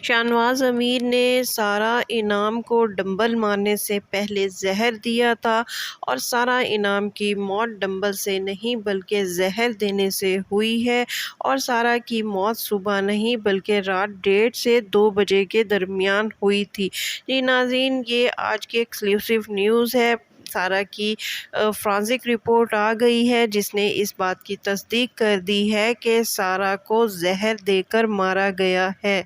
شاہنواز امیر نے سارہ انعام کو ڈمبل مارنے سے پہلے زہر دیا تھا اور سارہ انعام کی موت ڈمبل سے نہیں بلکہ زہر دینے سے ہوئی ہے اور سارہ کی موت صبح نہیں بلکہ رات 1:30 سے 2 بجے کے درمیان ہوئی تھی۔ جی ناظرین، یہ آج کی ایکسکلوسیو نیوز ہے۔ سارہ کی فورینسک رپورٹ آ گئی ہے جس نے اس بات کی تصدیق کر دی ہے کہ سارہ کو زہر دے کر مارا گیا ہے۔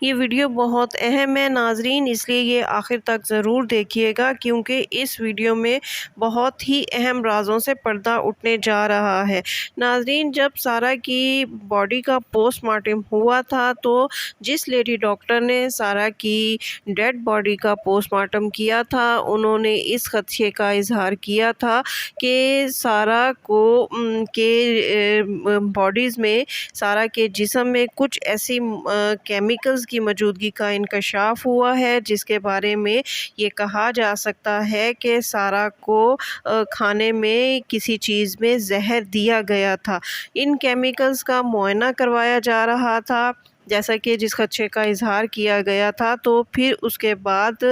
یہ ویڈیو بہت اہم ہے ناظرین، اس لیے یہ آخر تک ضرور دیکھیے گا کیونکہ اس ویڈیو میں بہت ہی اہم رازوں سے پردہ اٹھنے جا رہا ہے۔ ناظرین، جب سارہ کی باڈی کا پوسٹ مارٹم ہوا تھا تو جس لیڈی ڈاکٹر نے سارہ کی ڈیڈ باڈی کا پوسٹ مارٹم کیا تھا، انہوں نے اس خدشے کا اظہار کیا تھا کہ سارہ کو باڈیز میں، سارہ کے جسم میں کچھ ایسی کیمیکلز کی موجودگی کا انکشاف ہوا ہے جس کے بارے میں یہ کہا جا سکتا ہے کہ سارہ کو کھانے میں کسی چیز میں زہر دیا گیا تھا۔ ان کیمیکلز کا معائنہ کروایا جا رہا تھا جیسا کہ جس خدشے کا اظہار کیا گیا تھا، تو پھر اس کے بعد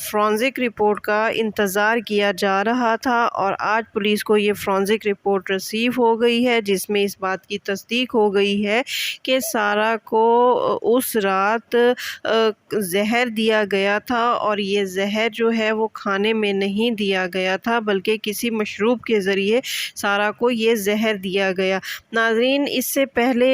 فورینسک رپورٹ کا انتظار کیا جا رہا تھا اور آج پولیس کو یہ فورینسک رپورٹ ریسیو ہو گئی ہے جس میں اس بات کی تصدیق ہو گئی ہے کہ سارہ کو اس رات زہر دیا گیا تھا اور یہ زہر جو ہے وہ کھانے میں نہیں دیا گیا تھا بلکہ کسی مشروب کے ذریعے سارہ کو یہ زہر دیا گیا۔ ناظرین، اس سے پہلے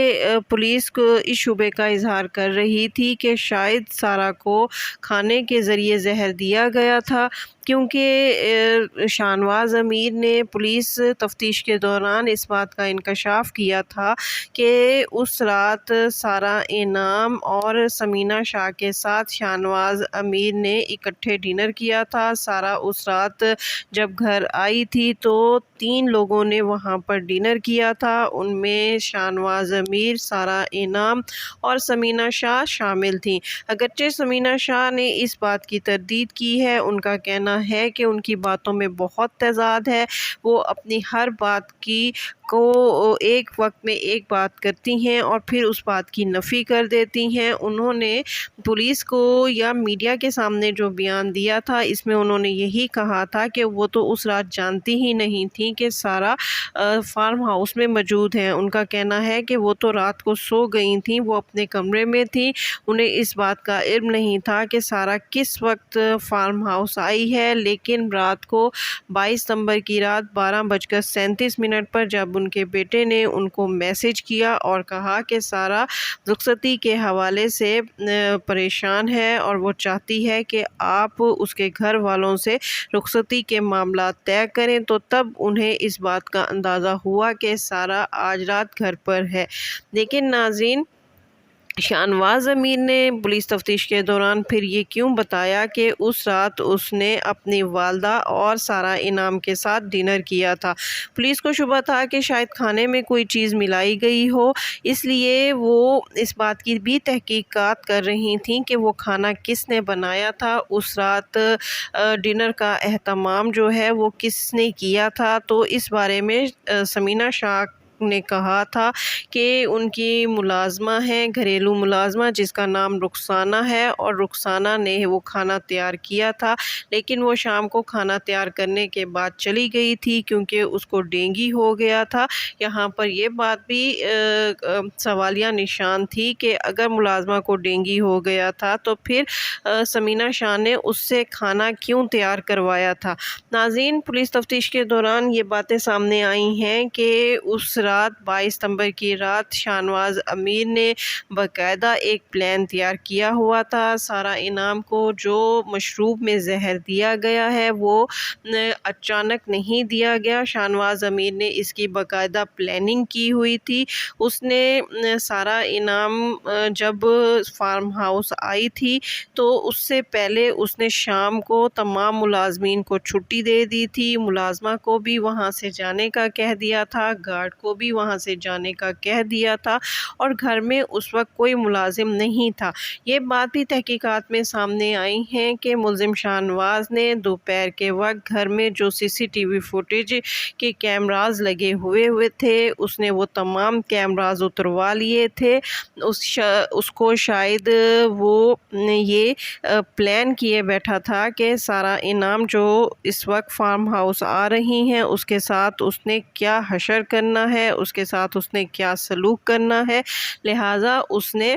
پولیس کو اس شبے کا اظہار کر رہی تھی کہ شاید سارہ کو کھانے کے ذریعے زہر دیا گیا تھا کیونکہ شاہنواز امیر نے پولیس تفتیش کے دوران اس بات کا انکشاف کیا تھا کہ اس رات سارہ انعام اور ثمینہ شاہ کے ساتھ شاہنواز امیر نے اکٹھے ڈنر کیا تھا۔ سارہ اس رات جب گھر آئی تھی تو 3 لوگوں نے وہاں پر ڈنر کیا تھا، ان میں شاہنواز امیر، سارہ انعام اور ثمینہ شاہ شامل تھیں۔ اگرچہ ثمینہ شاہ نے اس بات کی تردید کی ہے، ان کا کہنا ہے کہ ان کی باتوں میں بہت تضاد ہے، وہ اپنی ہر بات کو ایک وقت میں ایک بات کرتی ہیں اور پھر اس بات کی نفی کر دیتی ہیں۔ انہوں نے پولیس کو یا میڈیا کے سامنے جو بیان دیا تھا اس میں انہوں نے یہی کہا تھا کہ وہ تو اس رات جانتی ہی نہیں تھیں کہ سارہ فارم ہاؤس میں موجود ہیں۔ ان کا کہنا ہے کہ وہ تو رات کو سو گئی تھیں، وہ اپنے کمرے میں تھیں، انہیں اس بات کا علم نہیں تھا کہ سارہ کس وقت فارم ہاؤس آئی ہے، لیکن رات کو 22 ستمبر کی رات 12:37 پر جب ان کے بیٹے نے ان کو میسج کیا اور کہا کہ سارہ رخصتی کے حوالے سے پریشان ہے اور وہ چاہتی ہے کہ آپ اس کے گھر والوں سے رخصتی کے معاملات طے کریں، تو تب انہیں اس بات کا اندازہ ہوا کہ سارہ آج رات گھر پر ہے۔ لیکن ناظرین، شاہنواز امیر نے پولیس تفتیش کے دوران پھر یہ کیوں بتایا کہ اس رات اس نے اپنی والدہ اور سارہ انعام کے ساتھ ڈنر کیا تھا۔ پولیس کو شبہ تھا کہ شاید کھانے میں کوئی چیز ملائی گئی ہو، اس لیے وہ اس بات کی بھی تحقیقات کر رہی تھیں کہ وہ کھانا کس نے بنایا تھا، اس رات ڈنر کا اہتمام جو ہے وہ کس نے کیا تھا۔ تو اس بارے میں ثمینہ شاہ نے کہا تھا کہ ان کی ملازمہ ہے، گھریلو ملازمہ جس کا نام رخسانہ ہے، اور رخسانہ نے وہ کھانا تیار کیا تھا، لیکن وہ شام کو کھانا تیار کرنے کے بعد چلی گئی تھی کیونکہ اس کو ڈینگی ہو گیا تھا۔ یہاں پر یہ بات بھی سوالیہ نشان تھی کہ اگر ملازمہ کو ڈینگی ہو گیا تھا تو پھر ثمینہ شاہ نے اس سے کھانا کیوں تیار کروایا تھا۔ ناظرین، پولیس تفتیش کے دوران یہ باتیں سامنے آئی ہیں کہ اس رات 22 ستمبر کی رات شاہنواز امیر نے باقاعدہ ایک پلان تیار کیا ہوا تھا۔ سارہ انعام کو جو مشروب میں زہر دیا گیا ہے وہ اچانک نہیں دیا گیا، شاہنواز امیر نے اس کی باقاعدہ پلاننگ کی ہوئی تھی۔ اس نے سارہ انعام جب فارم ہاؤس آئی تھی تو اس سے پہلے اس نے شام کو تمام ملازمین کو چھٹی دے دی تھی، ملازمہ کو بھی وہاں سے جانے کا کہہ دیا تھا، گارڈ کو بھی وہاں سے جانے کا کہہ دیا تھا اور گھر میں اس وقت کوئی ملازم نہیں تھا۔ یہ بات بھی تحقیقات میں سامنے آئی ہے کہ ملزم شاہ نواز نے دوپہر کے وقت گھر میں جو CCTV فوٹیج کے کیمراز لگے ہوئے تھے اس نے وہ تمام کیمراز اتروا لیے تھے۔ اس کو شاید وہ یہ پلان کیے بیٹھا تھا کہ سارا انعام جو اس وقت فارم ہاؤس آ رہی ہیں اس کے ساتھ اس نے کیا حشر کرنا ہے، اس کے ساتھ اس نے کیا سلوک کرنا ہے، لہٰذا اس نے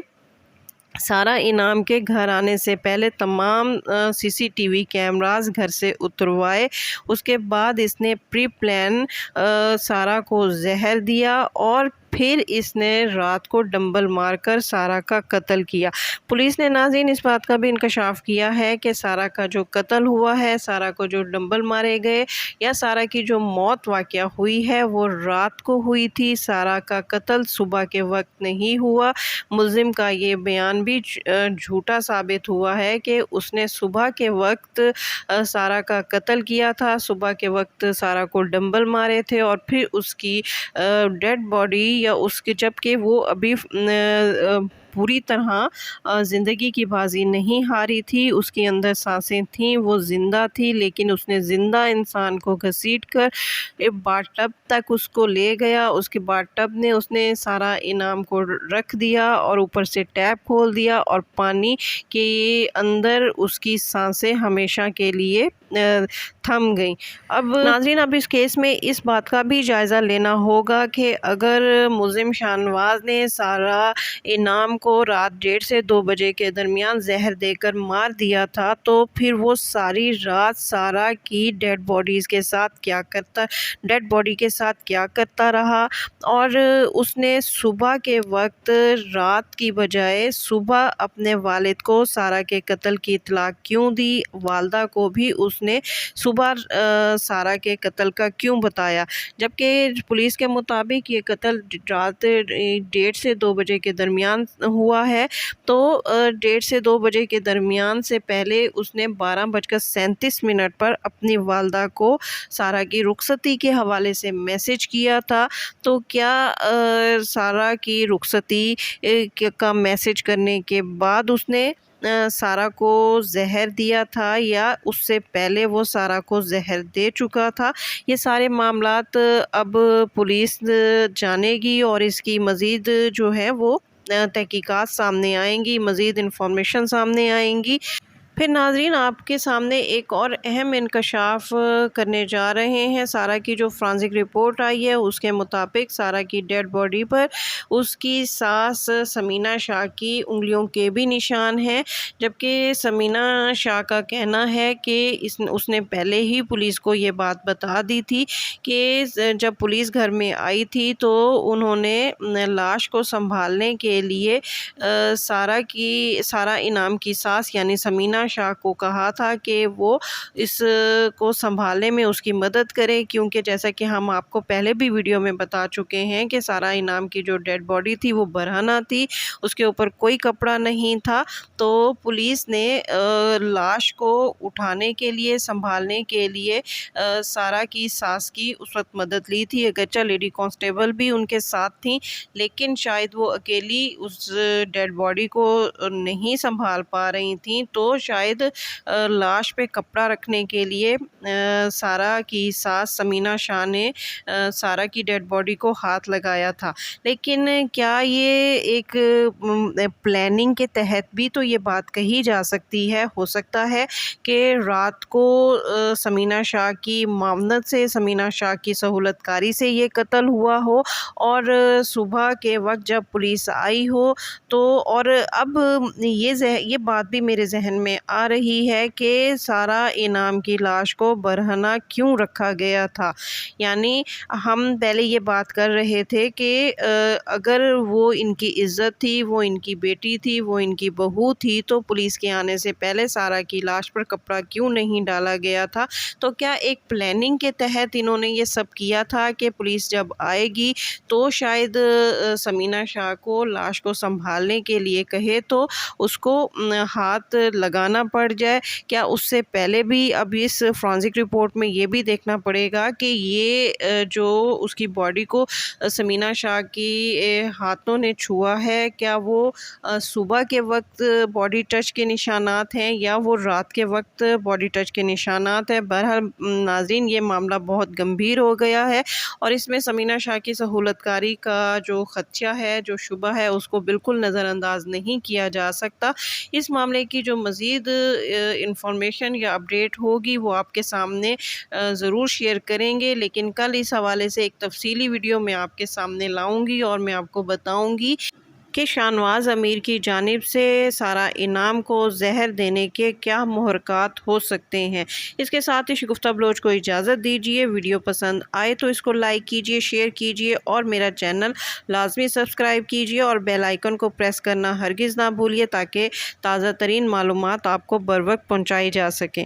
سارا انعام کے گھر آنے سے پہلے تمام CCTV کیمراز گھر سے اتروائے۔ اس کے بعد اس نے پری پلان سارا کو زہر دیا اور پھر اس نے رات کو ڈمبل مار کر سارا کا قتل کیا۔ پولیس نے ناظرین اس بات کا بھی انکشاف کیا ہے کہ سارا کا جو قتل ہوا ہے، سارا کو جو ڈمبل مارے گئے یا سارا کی جو موت واقعہ ہوئی ہے وہ رات کو ہوئی تھی، سارا کا قتل صبح کے وقت نہیں ہوا۔ ملزم کا یہ بیان بھی جھوٹا ثابت ہوا ہے کہ اس نے صبح کے وقت سارا کا قتل کیا تھا، صبح کے وقت سارا کو ڈمبل مارے تھے اور پھر اس کی ڈیڈ باڈی یا اس کے جبکہ وہ ابھی پوری طرح زندگی کی بازی نہیں ہاری تھی، اس کے اندر سانسیں تھیں، وہ زندہ تھی، لیکن اس نے زندہ انسان کو گھسیٹ کر باتھ ٹب تک اس کو لے گیا۔ اس کے باتھ ٹب نے اس نے سارا انعام کو رکھ دیا اور اوپر سے ٹیپ کھول دیا اور پانی کے اندر اس کی سانسیں ہمیشہ کے لیے تھم گئیں۔ اب ناظرین اب اس کیس میں اس بات کا بھی جائزہ لینا ہوگا کہ اگر ملزم شاہ نواز نے سارا انعام کو رات 1:30 سے 2 بجے کے درمیان زہر دے کر مار دیا تھا تو پھر وہ ساری رات سارا کی ڈیڈ باڈی کے ساتھ کیا کرتا رہا اور اس نے صبح کے وقت رات کی بجائے صبح اپنے والد کو سارا کے قتل کی اطلاع کیوں دی، والدہ کو بھی اس نے صبح سارا کے قتل کا کیوں بتایا، جبکہ پولیس کے مطابق یہ قتل رات 1:30 سے 2 بجے کے درمیان ہوا ہے تو 1:30 سے 2 بجے کے درمیان سے پہلے اس نے 12:37 پر اپنی والدہ کو سارا کی رخصتی کے حوالے سے میسج کیا تھا۔ تو کیا سارا کی رخصتی کا میسج کرنے کے بعد اس نے سارا کو زہر دیا تھا یا اس سے پہلے وہ سارا کو زہر دے چکا تھا؟ یہ سارے معاملات اب پولیس جانے گی اور اس کی مزید جو ہے وہ تحقیقات سامنے آئیں گی، مزید انفارمیشن سامنے آئیں گی۔ پھر ناظرین آپ کے سامنے ایک اور اہم انکشاف کرنے جا رہے ہیں۔ سارا کی جو فرانزک رپورٹ آئی ہے اس کے مطابق سارا کی ڈیڈ باڈی پر اس کی ساس سمینہ شاہ کی انگلیوں کے بھی نشان ہیں، جبکہ سمینہ شاہ کا کہنا ہے کہ اس نے پہلے ہی پولیس کو یہ بات بتا دی تھی کہ جب پولیس گھر میں آئی تھی تو انہوں نے لاش کو سنبھالنے کے لیے سارا انعام کی ساس یعنی سمینہ شاہ کو کہا تھا کہ وہ اس کو سنبھالنے میں اس کی مدد کرے، کیونکہ جیسا کہ ہم آپ کو پہلے بھی ویڈیو میں بتا چکے ہیں کہ سارا انعام کی جو ڈیڈ باڈی تھی وہ برہنہ تھی، اس کے اوپر کوئی کپڑا نہیں تھا، تو پولیس نے لاش کو اٹھانے کے لیے سنبھالنے کے لیے سارا کی ساس کی اس وقت مدد لی تھی، اگرچہ لیڈی کانسٹیبل بھی ان کے ساتھ تھیں، لیکن شاید وہ اکیلی اس ڈیڈ باڈی کو نہیں سنبھال پا رہی تھیں، تو شاید لاش پہ کپڑا رکھنے کے لیے سارا کی ساس سمینہ شاہ نے سارا کی ڈیڈ باڈی کو ہاتھ لگایا تھا۔ لیکن کیا یہ ایک پلاننگ کے تحت بھی تو یہ بات کہی جا سکتی ہے، ہو سکتا ہے کہ رات کو سمینہ شاہ کی معاونت سے، سمینہ شاہ کی سہولت کاری سے یہ قتل ہوا ہو اور صبح کے وقت جب پولیس آئی ہو تو اور اب یہ بات بھی میرے ذہن میں آ رہی ہے کہ سارا انعام کی لاش کو برہنہ کیوں رکھا گیا تھا، یعنی ہم پہلے یہ بات کر رہے تھے کہ اگر وہ ان کی عزت تھی، وہ ان کی بیٹی تھی، وہ ان کی بہو تھی تو پولیس کے آنے سے پہلے سارا کی لاش پر کپڑا کیوں نہیں ڈالا گیا تھا؟ تو کیا ایک پلاننگ کے تحت انہوں نے یہ سب کیا تھا کہ پولیس جب آئے گی تو شاید سمینہ شاہ کو لاش کو سنبھالنے کے لیے کہے تو اس کو ہاتھ لگانا دکھانا پڑ جائے، کیا اس سے پہلے بھی اب اس فرانزک رپورٹ میں یہ بھی دیکھنا پڑے گا کہ یہ جو اس کی باڈی کو ثمینہ شاہ کی ہاتھوں نے چھوا ہے، کیا وہ صبح کے وقت باڈی ٹچ کے نشانات ہیں یا وہ رات کے وقت باڈی ٹچ کے نشانات ہیں؟ بہرحال ناظرین، یہ معاملہ بہت گمبھیر ہو گیا ہے اور اس میں ثمینہ شاہ کی سہولت کاری کا جو خدشہ ہے، جو شبہ ہے، اس کو بالکل نظر انداز نہیں کیا جا سکتا۔ اس معاملے کی جو مزید انفارمیشن یا اپڈیٹ ہوگی وہ آپ کے سامنے ضرور شیئر کریں گے، لیکن کل اس حوالے سے ایک تفصیلی ویڈیو میں آپ کے سامنے لاؤں گی اور میں آپ کو بتاؤں گی کہ شاہ نواز امیر کی جانب سے سارا انعام کو زہر دینے کے کیا محرکات ہو سکتے ہیں۔ اس کے ساتھ ہی شگفتہ بلوچ کو اجازت دیجیے۔ ویڈیو پسند آئے تو اس کو لائک کیجیے، شیئر کیجیے اور میرا چینل لازمی سبسکرائب کیجیے اور بیل آئیکن کو پریس کرنا ہرگز نہ بھولیے تاکہ تازہ ترین معلومات آپ کو بروقت پہنچائی جا سکیں۔